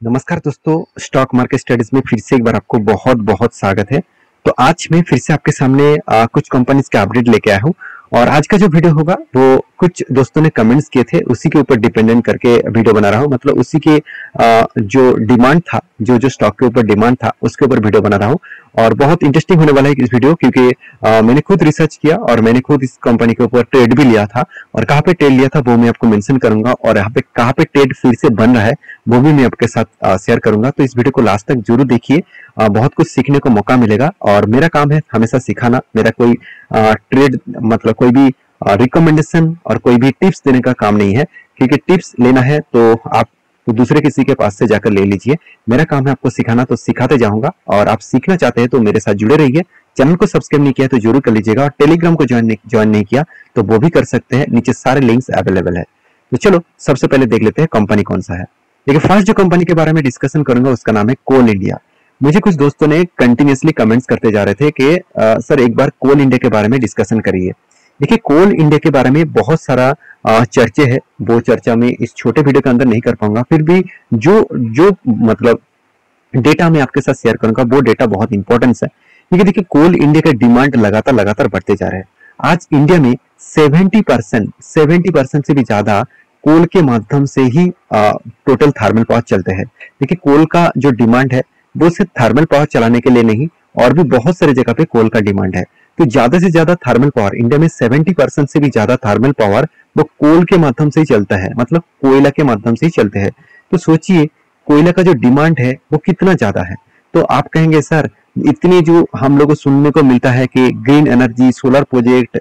नमस्कार दोस्तों, stock market studies में फिर से एक बार आपको बहुत बहुत स्वागत है। तो आज मैं फिर से आपके सामने कुछ कंपनीज के अपडेट लेके आया हूँ और आज का जो वीडियो होगा वो कुछ दोस्तों ने कमेंट्स किए थे उसी के ऊपर डिपेंडेंट करके वीडियो बना रहा हूँ। मतलब उसी के जो डिमांड था, जो स्टॉक के ऊपर डिमांड था उसके ऊपर वीडियो बना रहा हूँ और बहुत इंटरेस्टिंग होने वाला है इस वीडियो, क्योंकि मैंने खुद रिसर्च किया और मैंने खुद इस कंपनी के ऊपर ट्रेड भी लिया था और कहाँ पे ट्रेड लिया था वो मैं आपको मेंशन करूंगा और यहाँ पे कहाँ पे ट्रेड फिर से बन रहा है वो भी मैं आपके साथ शेयर करूंगा। तो इस वीडियो को लास्ट तक जरूर देखिए, बहुत कुछ सीखने को मौका मिलेगा और मेरा काम है हमेशा सिखाना। मेरा कोई ट्रेड मतलब कोई भी रिकमेंडेशन और कोई भी टिप्स देने का काम नहीं है, क्योंकि टिप्स लेना है तो आप दूसरे किसी के पास से जाकर ले लीजिए। मेरा काम है आपको सिखाना, तो सिखाते जाऊंगा और आप सीखना चाहते हैं तो मेरे साथ जुड़े रहिए। चैनल को सब्सक्राइब नहीं किया तो जरूर कर लीजिएगा और टेलीग्राम को ज्वाइन नहीं किया तो वो भी कर सकते हैं, नीचे सारे लिंक्स अवेलेबल है। तो चलो सबसे पहले देख लेते हैं कंपनी कौन सा है। देखिए, फर्स्ट जो कंपनी के बारे में डिस्कशन करूंगा उसका नाम है कोल इंडिया। मुझे कुछ दोस्तों ने कंटिन्यूअसली कमेंट्स करते जा रहे थे कि सर एक बार कोल इंडिया के बारे में डिस्कशन करिए। देखिए, कोल इंडिया के बारे में बहुत सारा चर्चे है, वो चर्चा में इस छोटे वीडियो के अंदर नहीं कर पाऊंगा। फिर भी जो जो मतलब डेटा मैं आपके साथ शेयर करूंगा वो डेटा बहुत इंपॉर्टेंट है, क्योंकि देखिए कोल इंडिया का डिमांड लगातार बढ़ते जा रहे हैं। आज इंडिया में 70% से भी ज्यादा कोल के माध्यम से ही टोटल थर्मल पावर चलते हैं। देखिए, कोल का जो डिमांड है वो सिर्फ थर्मल पावर चलाने के लिए नहीं, और भी बहुत सारी जगह पे कोल का डिमांड है। तो ज्यादा से ज्यादा थर्मल पावर इंडिया में 70% से भी ज्यादा थर्मल पावर वो कोल के माध्यम से ही चलता है, मतलब कोयला के माध्यम से ही चलते हैं। तो सोचिए कोयला का जो डिमांड है वो कितना ज्यादा है। तो आप कहेंगे सर इतनी जो हम लोगों को सुनने को मिलता है कि ग्रीन एनर्जी, सोलर प्रोजेक्ट,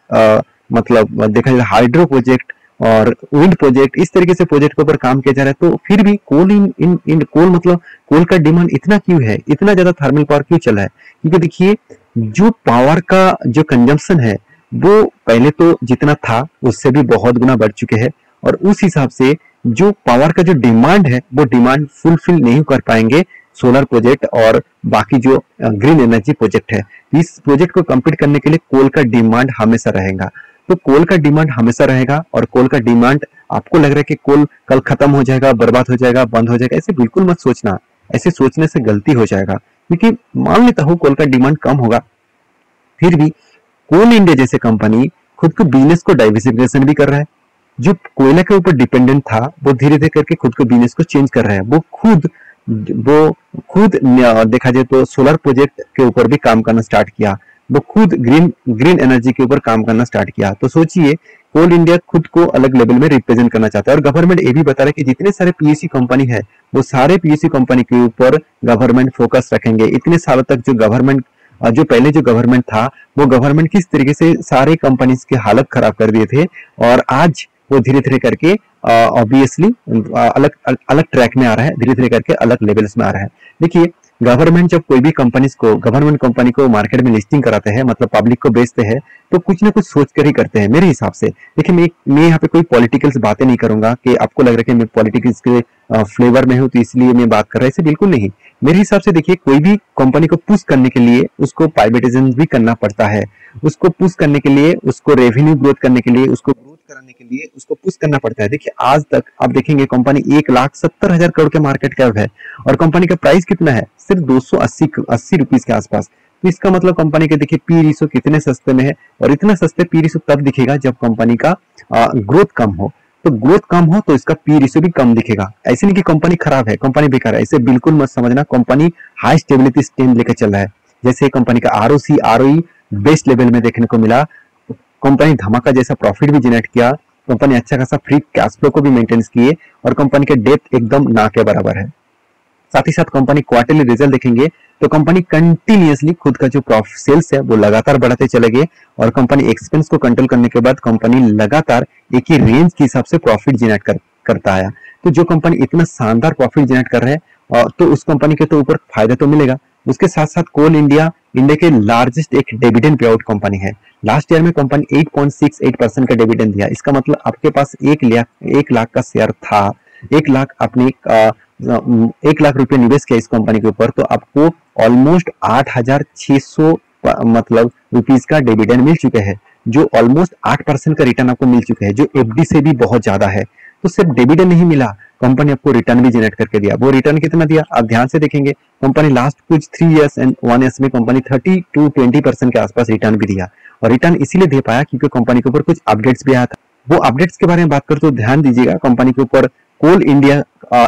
मतलब देखा जाए हाइड्रो प्रोजेक्ट और विंड प्रोजेक्ट, इस तरीके से प्रोजेक्ट के ऊपर काम किया जा रहा है, तो फिर भी कोल इन कोल मतलब कोल का डिमांड इतना क्यों है, इतना ज्यादा थर्मल पावर क्यों चला है? क्योंकि देखिए जो पावर का जो कंजम्पशन है वो पहले तो जितना था उससे भी बहुत गुना बढ़ चुके हैं, और उस हिसाब से जो पावर का जो डिमांड है वो डिमांड फुलफिल नहीं कर पाएंगे सोलर प्रोजेक्ट और बाकी जो ग्रीन एनर्जी प्रोजेक्ट है। इस प्रोजेक्ट को कंप्लीट करने के लिए कोल का डिमांड हमेशा रहेगा। तो कोल का डिमांड हमेशा रहेगा और कोल का डिमांड, आपको लग रहा है कि कोल कल खत्म हो जाएगा, बर्बाद हो जाएगा, बंद हो जाएगा, ऐसे बिल्कुल मत सोचना। ऐसे सोचने से गलती हो जाएगा, क्योंकि मान लेता हूँ कोल का डिमांड कम होगा, फिर भी कोल इंडिया जैसे कंपनी खुद को बिजनेस को डाइवर्सिफिकेशन भी कर रहा है। जो कोयला के ऊपर डिपेंडेंट था वो धीरे धीरे करके खुद को बिजनेस को चेंज कर रहा है। वो खुद देखा जाए तो सोलर प्रोजेक्ट के ऊपर भी काम करना स्टार्ट किया, वो खुद ग्रीन एनर्जी के ऊपर काम करना स्टार्ट किया। तो सोचिए कोल इंडिया खुद को अलग लेवल में रिप्रेजेंट करना चाहता है, और गवर्नमेंट ये भी बता रहा है कि जितने सारे पीयूसी कंपनी है वो सारे पीयूसी कंपनी के ऊपर गवर्नमेंट फोकस रखेंगे। इतने सालों तक जो पहले जो गवर्नमेंट था वो गवर्नमेंट किस तरीके से सारे कंपनीज की हालत खराब कर दिए थे, और आज वो धीरे धीरे करके ऑब्वियसली अलग अलग ट्रैक में आ रहा है, धीरे धीरे करके अलग लेवल्स में आ रहा है। देखिए, गवर्नमेंट जब कोई भी गवर्नमेंट कंपनी को मार्केट में लिस्टिंग कराते हैं, मतलब पब्लिक को बेचते हैं, तो कुछ ना कुछ सोच कर ही करते हैं मेरे हिसाब से। देखिए, मैं यहाँ पे कोई पॉलिटिकल्स बातें नहीं करूंगा कि आपको लग रहा है कि मैं पॉलिटिक्स के फ्लेवर में हूँ तो इसलिए मैं बात कर रहा हूँ, ऐसे बिल्कुल नहीं। मेरे हिसाब से देखिए, कोई भी कंपनी को पुश करने के लिए उसको प्राइवेटाइजेशन भी करना पड़ता है, उसको पुश करने के लिए, उसको रेवेन्यू ग्रोथ करने के लिए, उसको ग्रोथ कराने के लिए उसको पुश करना पड़ता है। देखिए, आज तक आप देखेंगे कंपनी 1,70,000 करोड़ के मार्केट कैप है और कंपनी का प्राइस कितना है, सिर्फ 280 रुपीज के आसपास। तो इसका मतलब कंपनी के देखिए पी रेशो कितने सस्ते में है, और इतना सस्ते पी रेशो तब दिखेगा जब कंपनी का ग्रोथ कम हो। तो ग्रोथ कम हो तो इसका पी रेशो भी कम दिखेगा। ऐसे नहीं कि कंपनी खराब है, कंपनी बेकार है, ऐसे बिल्कुल मत समझना। कंपनी हाई स्टेबिलिटी स्ट्रेंथ लेकर चल रहा है। जैसे कंपनी का आरओसी आरओई बेस्ट लेवल में देखने को मिला, कंपनी धमाका जैसा प्रॉफिट भी जनरेट किया, कंपनी अच्छा खासा फ्री कैश फ्लो को भी मेंटेन किए, और कंपनी के डेप्थ एकदम ना के बराबर है। साथ ही साथ कंपनी क्वार्टरली रिजल्ट देखेंगे तो कंपनी कंटिन्यूअसली खुद का जो सेल्स है वो लगातार बढ़ाते चले गए, और कंपनी एक्सपेंस को कंट्रोल करने के बाद कंपनी लगातार एक ही रेंज के हिसाब से प्रॉफिट जनरेट करता आया। तो जो कंपनी इतना शानदार प्रॉफिट जनरेट कर रहे हैं तो उस कंपनी के तो ऊपर फायदा तो मिलेगा। उसके साथ साथ कोल इंडिया इंडिया के लार्जेस्ट एक डिविडेंड पे आउट कंपनी है। लास्ट ईयर में कंपनी 8.68% का डिविडेंड दिया। इसका मतलब आपके पास 1 लाख का शेयर था, 1 लाख रुपए निवेश किया इस कंपनी के ऊपर, तो आपको ऑलमोस्ट 8,600 मतलब रुपीज का डिविडेंड मिल चुके हैं, जो ऑलमोस्ट 8% का रिटर्न आपको मिल चुका है, जो एफडी से भी बहुत ज्यादा है। तो सिर्फ डिविडेंड नहीं मिला, कंपनी आपको रिटर्न भी जनरेट करके दिया। वो रिटर्न कितना दिया आप ध्यान से देखेंगे, कंपनी लास्ट कुछ 3 इयर्स एंड 1 ईयर्स में कंपनी 30 to 20% के आसपास रिटर्न भी दिया। और रिटर्न इसीलिए दे पाया क्योंकि कंपनी के ऊपर कुछ अपडेट्स भी आया था। वो अपडेट्स के बारे में बात करें तो ध्यान दीजिएगा, कंपनी के ऊपर कोल इंडिया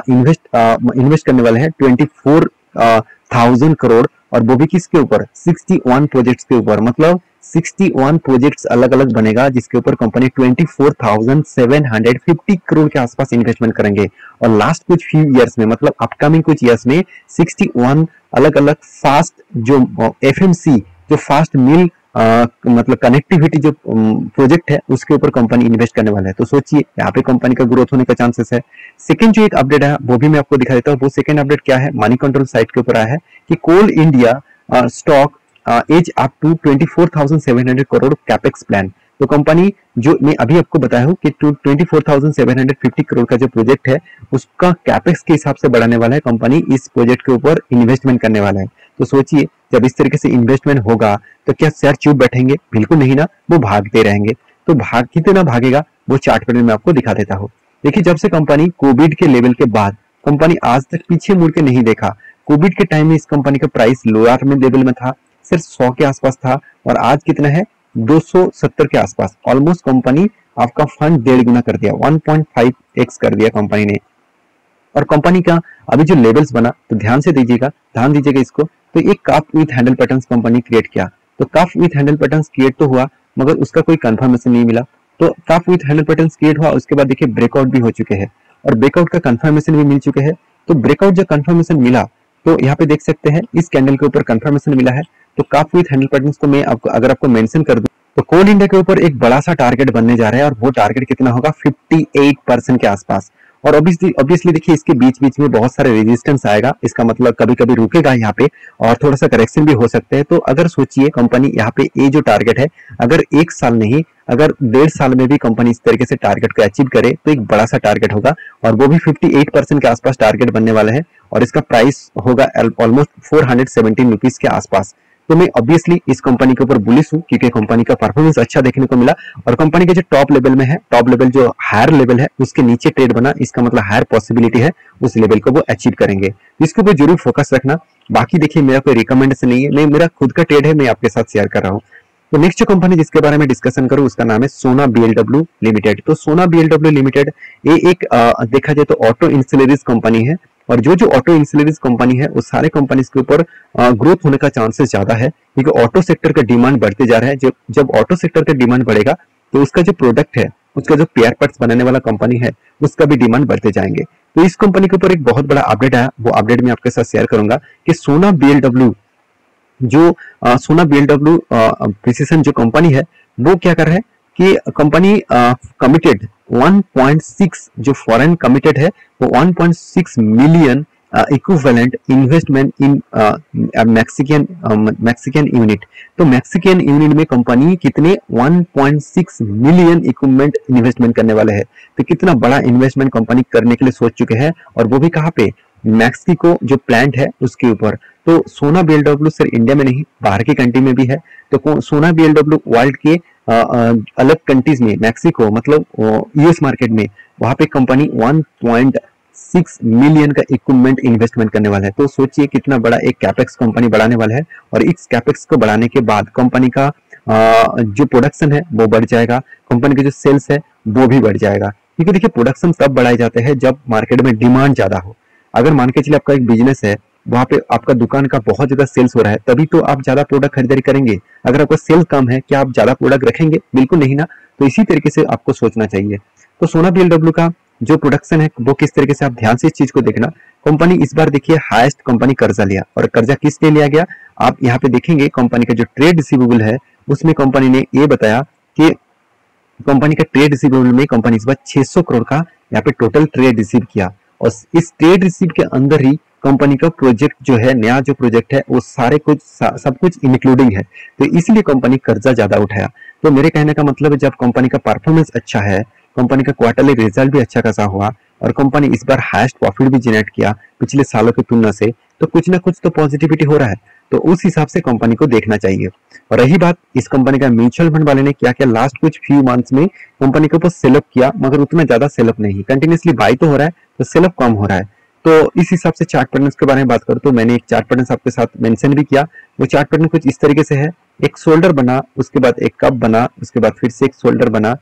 इन्वेस्ट करने वाले हैं 24,000 करोड़, और वो भी किसके ऊपर 61 प्रोजेक्ट्स के ऊपर, मतलब 61 प्रोजेक्ट्स अलग अलग बनेगा जिसके ऊपर कंपनी 24,750 करोड़ के आसपास इन्वेस्टमेंट करेंगे। और लास्ट कुछ फ्यू इयर्स में, मतलब अपकमिंग कुछ इयर्स में 61 अलग अलग फास्ट जो एफएमसी जो फास्ट मिल मतलब कनेक्टिविटी जो प्रोजेक्ट है उसके ऊपर कंपनी इन्वेस्ट करने वाला है। तो सोचिए यहाँ पे कंपनी का ग्रोथ होने का चांसेस है। सेकंड जो एक अपडेट है वो भी मैं आपको दिखा देता हूँ। वो सेकंड अपडेट क्या है, मनी कंट्रोल साइट के ऊपर आया है कि coal India stock as up to 24,700 crore capex plan. तो कंपनी जो मैं अभी आपको बताया हूँ कि 24,750 करोड़ का जो प्रोजेक्ट है उसका कैपेक्स के हिसाब से बढ़ाने वाला है, कंपनी इस प्रोजेक्ट के ऊपर इन्वेस्टमेंट करने वाला है। तो सोचिए जब इस तरीके से इन्वेस्टमेंट होगा तो क्या शेयर चुप बैठेंगे? बिल्कुल नहीं ना, वो भागते रहेंगे। तो भाग कितना भागेगा वो चार्ट पर मैं आपको दिखा देता हूँ। देखिए जब से कंपनी कोविड के लेवल के बाद कंपनी आज तक पीछे मुड़ के नहीं देखा। कोविड के टाइम में इस कंपनी का प्राइस लोअर में लेवल में था, सिर्फ 100 के आसपास था, और आज कितना है 270 के आसपास। ऑलमोस्ट कंपनी आपका फंड 1.5 गुना कर दिया, 1.5x कर दिया कंपनी ने। और कंपनी का अभी जो लेवल्स बना तो ध्यान से दीजिएगा, ध्यान दीजिएगा इसको। तो एक cup with handle patterns company create किया, तो cup with handle patterns create तो हुआ मगर उसका कोई कंफर्मेशन नहीं मिला। तो cup with handle patterns create हुआ, उसके बाद देखिए ब्रेकआउट भी हो चुके हैं और ब्रेकआउट का कंफर्मेशन भी मिल चुके हैं। तो ब्रेकआउट जब कंफर्मेशन मिला तो यहाँ पे देख सकते हैं इस कैंडल के ऊपर कंफर्मेशन मिला है। तो कप विथ हैंडल पैटर्न्स को मैं आपको अगर आपको मेंशन कर दूं तो कोल इंडिया के ऊपर एक बड़ा सा टारगेट बनने जा रहा है, और वो टारगेट कितना होगा 58% के आसपास। और ऑब्वियसली देखिए इसके बीच बीच में बहुत सारे रेजिस्टेंस आएगा, इसका मतलब कभी कभी रुकेगा यहाँ पे और थोड़ा सा करेक्शन भी हो सकते हैं। तो अगर सोचिए कंपनी यहाँ पे ये जो टारगेट है अगर 1 साल नहीं अगर 1.5 साल में भी कंपनी इस तरीके से टारगेट को अचीव करे तो एक बड़ा सा टारगेट होगा, और वो भी 58% के आसपास टारगेट बनने वाला है, और इसका प्राइस होगा ऑलमोस्ट 417 रुपीज के आसपास। तो मैं ऑब्वियसली इस कंपनी के ऊपर बुलिश हूँ क्योंकि कंपनी का परफॉर्मेंस अच्छा देखने को मिला, और कंपनी के जो टॉप लेवल में है, टॉप लेवल जो हायर लेवल है उसके नीचे ट्रेड बना, इसका मतलब हायर पॉसिबिलिटी है उस लेवल को वो अचीव करेंगे। इसके ऊपर जरूर फोकस रखना। बाकी देखिए मेरा कोई रिकमेंडेशन नहीं है, मैं मेरा खुद का ट्रेड है, मैं आपके साथ शेयर कर रहा हूँ। तो नेक्स्ट जो कंपनी जिसके बारे में डिस्कशन करूं उसका नाम है सोना बीएलडब्ल्यू लिमिटेड। तो सोना बीएलडब्ल्यू लिमिटेड ये एक देखा जाए तो ऑटो इंसुलेरीज कंपनी है, और जो ऑटो इंसुलेरीज कंपनी है उस सारे कंपनीज के ऊपर ग्रोथ होने का चांसेस ज्यादा है क्योंकि ऑटो सेक्टर का डिमांड बढ़ते जा रहा है। जब ऑटो सेक्टर का डिमांड बढ़ेगा तो उसका जो प्रोडक्ट है, उसका जो पेयर पार्ट्स बनाने वाला कंपनी है उसका भी डिमांड बढ़ते जाएंगे। तो इस कंपनी के ऊपर एक बहुत बड़ा अपडेट आया, वो अपडेट मैं आपके साथ शेयर करूंगा कि सोना बीएलडब्ल्यू जो सोना बीएलडब्ल्यू प्रिसिशन जो कंपनी है वो क्या कर रहा है कि कंपनी कमिटेड 1.6 जो फॉरेन कमिटेड है वो 1.6 मिलियन इक्विवेलेंट इन्वेस्टमेंट इन मैक्सिकन यूनिट। तो मैक्सिकन यूनिट में कंपनी कितने 1.6 मिलियन इक्विपमेंट इन्वेस्टमेंट करने वाले हैं। तो कितना बड़ा इन्वेस्टमेंट कंपनी करने के लिए सोच चुके हैं, और वो भी कहाँ पे, मैक्सिको जो प्लांट है उसके ऊपर। तो सोना बीएलडब्ल्यू सिर्फ इंडिया में नहीं बाहर की कंट्री में भी है। तो सोना बीएलडब्ल्यू वर्ल्ड के अलग कंट्रीज में, मैक्सिको मतलब यूएस मार्केट में, वहां पे कंपनी 1.6 मिलियन का इक्विपमेंट इन्वेस्टमेंट करने वाला है। तो सोचिए कितना बड़ा एक कैपेक्स कंपनी बढ़ाने वाला है, और इस कैपेक्स को बढ़ाने के बाद कंपनी का जो प्रोडक्शन है वो बढ़ जाएगा, कंपनी के जो सेल्स है वो भी बढ़ जाएगा। क्योंकि देखिए प्रोडक्शन तब बढ़ाए जाते हैं जब मार्केट में डिमांड ज्यादा हो। अगर मान के चलिए आपका एक बिजनेस है, वहां पे आपका दुकान का बहुत ज्यादा सेल्स हो रहा है, तभी तो आप ज्यादा प्रोडक्ट खरीदारी करेंगे। अगर आपका सेल्स कम है क्या आप ज्यादा प्रोडक्ट रखेंगे? बिल्कुल नहीं ना। तो इसी तरीके से आपको सोचना चाहिए। तो सोना बीएलडब्ल्यू का जो प्रोडक्शन है वो किस तरीके से, आप ध्यान से इस चीज को देखना। कंपनी इस बार देखिए हाईएस्ट कंपनी कर्जा लिया, और कर्जा किस लिए लिया गया आप यहाँ पे देखेंगे। कंपनी का जो ट्रेड रिसीवेबल है उसमें कंपनी ने ये बताया कि कंपनी का ट्रेड रिसीवेबल में कंपनी इस बार 600 करोड़ का यहाँ पे टोटल ट्रेड रिसीव किया, और इस ट्रेड रिसीव के अंदर ही कंपनी का प्रोजेक्ट जो है, नया जो प्रोजेक्ट है वो सारे कुछ सब कुछ इंक्लूडिंग है। तो इसलिए कंपनी कर्जा ज्यादा उठाया। तो मेरे कहने का मतलब है जब कंपनी का परफॉर्मेंस अच्छा है, कंपनी का क्वार्टरली रिजल्ट भी अच्छा खासा हुआ, और कंपनी इस बार हाईएस्ट प्रॉफिट भी जनरेट किया पिछले सालों की तुलना से, तो कुछ ना कुछ तो पॉजिटिविटी हो रहा है। तो उस हिसाब से कंपनी को देखना चाहिए। और रही बात इस कंपनी का, म्यूचुअल फंड वाले ने क्या किया, लास्ट कुछ फ्यू मंथ्स में कंपनी के ऊपर सेलअप किया, मगर उतना ज्यादा सेलअप नहीं, कंटिन्यूसली बाई तो हो रहा है तो सेलअप कम हो रहा है। तो इस हिसाब से चार्ट पैटर्न्स के बारे में बात करूं तो मैंने एक चार्ट पैटर्न आपके साथ मेंशन भी किया। वो चार्ट पैटर्न कुछ इस तरीके से है, एक शोल्डर बना, उसके बाद एक कप बना, उसके बाद फिर से एक शोल्डर बना,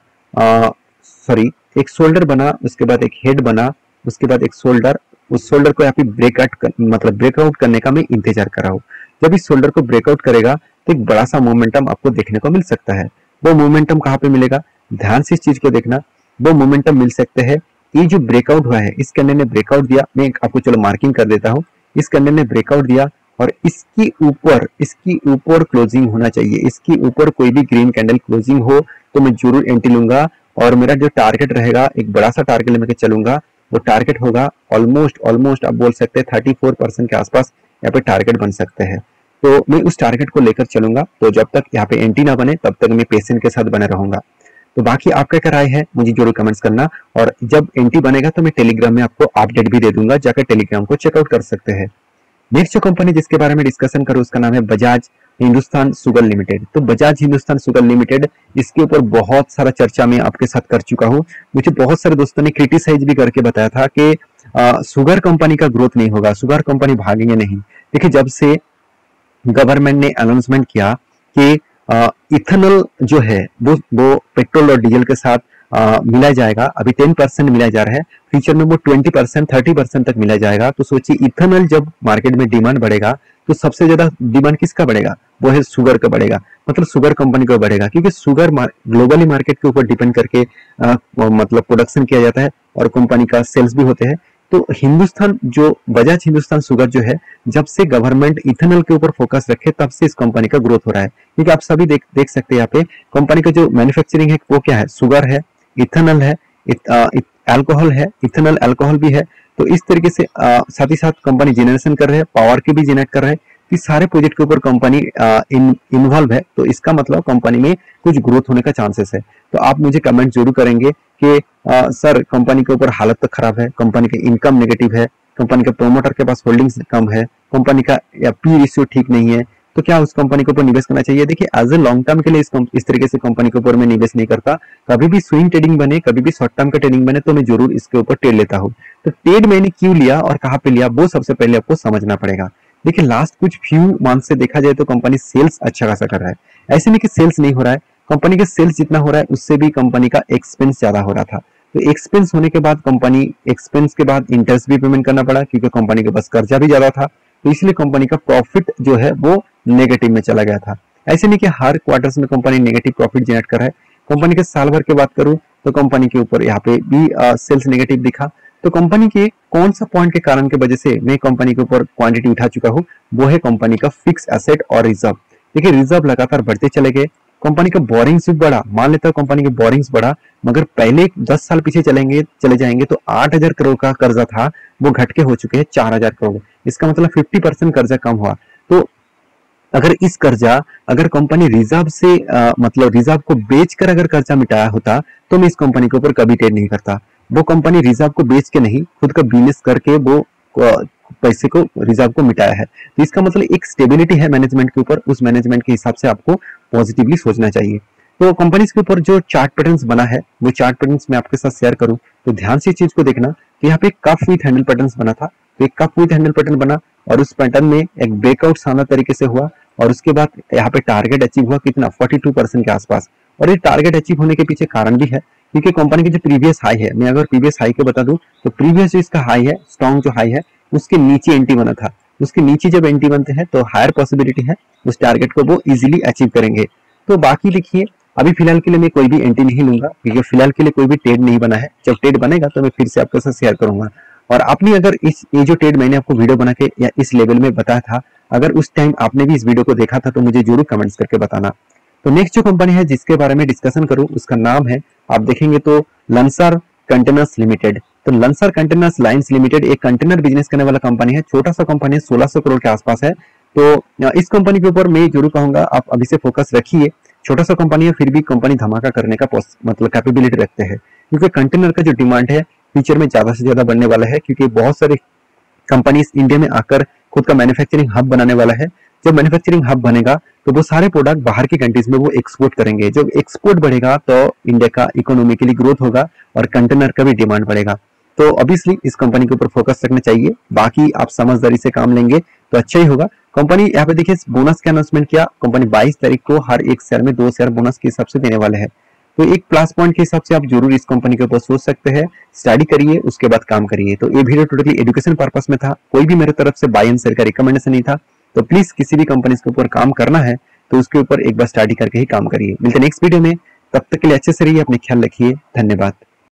एक शोल्डर बना, उसके बाद एक हेड बना, उसके बाद एक शोल्डर, उस शोल्डर को यहाँ पे ब्रेकआउट करने का मैं इंतजार कर रहा हूँ। जब इस शोल्डर को ब्रेकआउट करेगा तो एक बड़ा सा मोमेंटम आपको देखने को मिल सकता है। वो मोमेंटम कहाँ पे मिलेगा, ध्यान से इस चीज को देखना। वो मोमेंटम मिल सकते हैं, ये जो ब्रेकआउट हुआ है, इस कैंडल ने ब्रेकआउट दिया, मैं आपको चलो मार्किंग कर देता हूँ, इस कैंडल ने ब्रेकआउट दिया और इसकी ऊपर क्लोजिंग होना चाहिए, इसकी ऊपर कोई भी ग्रीन कैंडल क्लोजिंग हो तो मैं जरूर एंट्री लूंगा। और मेरा जो टारगेट रहेगा, एक बड़ा सा टारगेट लेके चलूंगा, वो टारगेट होगा ऑलमोस्ट आप बोल सकते हैं 34% के आसपास यहाँ पे टारगेट बन सकते हैं। तो मैं उस टारगेट को लेकर चलूंगा। तो जब तक यहाँ पे एंट्री ना बने तब तक मैं पेशेंट के साथ बने रहूंगा। तो बाकी आपका क्या राय है मुझे जरूर कमेंट्स करना, और जब एंट्री बनेगा तो मैं टेलीग्राम में आपको अपडेट भी दे दूंगा, जाकर टेलीग्राम को चेकआउट कर सकते हैं। नेक्स्ट जो कंपनी जिसके बारे में डिस्कशन करूँ उसका नाम है बजाज हिंदुस्तान शुगर लिमिटेड। तो बजाज हिंदुस्तान शुगर लिमिटेड, इसके ऊपर बहुत सारा चर्चा मैं आपके साथ कर चुका हूँ। मुझे बहुत सारे दोस्तों ने क्रिटिसाइज भी करके बताया था कि शुगर कंपनी का ग्रोथ नहीं होगा, शुगर कंपनी भागेंगे नहीं। देखिए, जब से गवर्नमेंट ने अनाउंसमेंट किया कि इथेनॉल जो है वो पेट्रोल और डीजल के साथ मिला जाएगा, अभी 10% मिला जा रहा है, फ्यूचर में वो 20% 30% तक मिला जाएगा। तो सोचिए, इथेनॉल जब मार्केट में डिमांड बढ़ेगा तो सबसे ज्यादा डिमांड किसका बढ़ेगा, वो है शुगर का बढ़ेगा, मतलब शुगर कंपनी का बढ़ेगा, क्योंकि शुगर ग्लोबली मार्केट के ऊपर डिपेंड करके मतलब प्रोडक्शन किया जाता है और कंपनी का सेल्स भी होते हैं। तो हिंदुस्तान जो बजाज हिंदुस्तान शुगर जो है, जब से गवर्नमेंट इथेनॉल के ऊपर फोकस रखे तब से इस कंपनी का ग्रोथ हो रहा है। क्योंकि आप सभी देख सकते हैं यहाँ पे कंपनी का जो मैन्युफैक्चरिंग है वो क्या है, शुगर है, इथेनॉल है, अल्कोहल है, इथेनॉल अल्कोहल भी है। तो इस तरीके से साथ ही साथ कंपनी जनरेशन कर रहे हैं, पावर की भी जनरेट कर रहे हैं। इस सारे प्रोजेक्ट के ऊपर कंपनी इन्वॉल्व है, तो इसका मतलब कंपनी में कुछ ग्रोथ होने का चांसेस है। तो आप मुझे कमेंट जरूर करेंगे कि सर कंपनी के ऊपर हालत तो खराब है, कंपनी का इनकम नेगेटिव है, कंपनी का प्रोमोटर के पास होल्डिंग्स कम है, कंपनी का पी रेशियो ठीक नहीं है, तो क्या उस कंपनी के ऊपर निवेश करना चाहिए? देखिए, एज ए लॉन्ग टर्म के लिए इस तरीके से कंपनी के ऊपर मैं निवेश नहीं करता। कभी भी स्विंग ट्रेडिंग बने, कभी भी शॉर्ट टर्म का ट्रेडिंग बने तो मैं जरूर इसके ऊपर ट्रेड लेता हूँ। तो ट्रेड मैंने क्यों लिया और कहाँ पे लिया वो सबसे पहले आपको समझना पड़ेगा। देखिए, लास्ट कुछ फ्यू मंथ से देखा जाए तो कंपनी सेल्स अच्छा खासा कर रहा है। ऐसे नहीं कि सेल्स नहीं हो रहा है, कंपनी के सेल्स जितना हो रहा है उससे भी कंपनी का एक्सपेंस ज्यादा हो रहा था। तो एक्सपेंस होने के बाद एक्सपेंस के बाद इंटरेस्ट भी पेमेंट करना पड़ा, क्योंकि कंपनी के पास कर्जा भी ज्यादा था। तो इसलिए कंपनी का प्रॉफिट जो है वो नेगेटिव में चला गया था। ऐसे नहीं कि हर क्वार्टर्स में कंपनी नेगेटिव प्रॉफिट जनरेट कर रहा है। कंपनी के साल भर की बात करूं तो कंपनी के ऊपर यहाँ पे भी सेल्स नेगेटिव दिखा। तो कंपनी के कौन सा पॉइंट के कारण की वजह से मैं कंपनी के ऊपर क्वांटिटी उठा चुका हूँ, वो है कंपनी का फिक्स एसेट और रिजर्व। देखिए, रिजर्व लगातार बढ़ते चले गए, कंपनी का बोरिंग्स भी बढ़ा। मान लेता हूँ कंपनी के बोरिंग्स बढ़ा, मगर पहले 10 साल पीछे चले जाएंगे तो 8,000 करोड़ का कर्जा था, वो घट के हो चुके हैं 4,000 करोड़। इसका मतलब 50% कर्जा कम हुआ। तो अगर कंपनी रिजर्व से मतलब रिजर्व को बेचकर अगर कर्जा मिटाया होता तो मैं इस कंपनी के ऊपर कभी ट्रेड नहीं करता। वो कंपनी रिजर्व को बेच के नहीं, खुद का बिजनेस करके वो पैसे को रिजर्व को मिटाया है। तो इसका मतलब एक स्टेबिलिटी है मैनेजमेंट के ऊपर, उस मैनेजमेंट के हिसाब से आपको पॉजिटिवली सोचना चाहिए। तो कंपनीज के ऊपर जो चार्ट पैटर्न्स बना है वो चार्ट पैटर्न्स मैं आपके साथ शेयर करूं तो ध्यान से इस चीज को देखना। तो यहाँ पे कप विथ हैंडल पैटर्न्स बना था, तो एक कप विथ हैंडल पैटर्न बना और उस पैटर्न में एक ब्रेकआउट शानदार तरीके से हुआ और उसके बाद यहाँ पे टारगेट अचीव हुआ कितना, 42% के आसपास। और ये टारगेट अचीव होने के पीछे कारण भी है, क्योंकि कंपनी की जो प्रीवियस हाई है, मैं अगर प्रीवियस हाई के बता दूं तो प्रीवियस जो इसका हाई है, स्ट्रॉन्ग जो हाई है, उसके नीचे एंट्री बना था। उसके नीचे जब एंट्री बनते हैं तो हायर पॉसिबिलिटी है उस टारगेट को वो इजीली अचीव करेंगे। तो बाकी लिखिए, अभी फिलहाल के लिए मैं कोई भी एंट्री नहीं लूंगा, क्योंकि फिलहाल के लिए कोई भी ट्रेड नहीं बना है। जब ट्रेड बनेगा तो मैं फिर से आपके साथ शेयर करूंगा। और आपने अगर ये जो ट्रेड मैंने आपको वीडियो बना के या इस लेवल में बताया था, अगर उस टाइम आपने भी इस वीडियो को देखा था तो मुझे जरूर कमेंट्स करके बताना। तो नेक्स्ट जो कंपनी है जिसके बारे में डिस्कशन करूं उसका नाम है, आप देखेंगे तो लंसर कंटेनर्स लिमिटेड। तो लंसर कंटेनर्स लाइंस लिमिटेड एक कंटेनर बिजनेस करने वाला कंपनी है, छोटा सा कंपनी है, 1600 करोड़ के आसपास है। तो इस कंपनी के ऊपर मैं जरूर कहूंगा आप अभी से फोकस रखिए। छोटा सा कंपनी है, फिर भी कंपनी धमाका करने का मतलब कैपेबिलिटी रखते हैं, क्योंकि कंटेनर का जो डिमांड है फ्यूचर में ज्यादा से ज्यादा बढ़ने वाला है, क्योंकि बहुत सारे कंपनीज इंडिया में आकर खुद का मैन्युफैक्चरिंग हब बनाने वाला है। जब मैन्युफैक्चरिंग हब बनेगा तो वो सारे प्रोडक्ट बाहर की कंट्रीज में वो एक्सपोर्ट करेंगे। जब एक्सपोर्ट बढ़ेगा तो इंडिया का इकोनॉमिकली ग्रोथ होगा और कंटेनर का भी डिमांड बढ़ेगा। तो ऑब्वियसली इस कंपनी के ऊपर फोकस रखना चाहिए। बाकी आप समझदारी से काम लेंगे तो अच्छा ही होगा। कंपनी यहाँ पे देखिए बोनस का अनाउंसमेंट किया, कंपनी 22 तारीख को हर एक शेयर में 2 शेयर बोनस के हिसाब से देने वाले हैं। तो एक प्लस पॉइंट के हिसाब से आप जरूर इस कंपनी के ऊपर सोच सकते हैं। स्टडी करिए, उसके बाद काम करिए। तो ये वीडियो टोटली एजुकेशन पर्पस में था, कोई भी मेरे तरफ से बाय एंड सेल का रिकमेंडेशन नहीं था। तो प्लीज किसी भी कंपनी के ऊपर काम करना है तो उसके ऊपर एक बार स्टडी करके ही काम करिए। मिलते नेक्स्ट वीडियो में, तब तक के लिए अच्छे से रहिए, अपने ख्याल रखिए। धन्यवाद।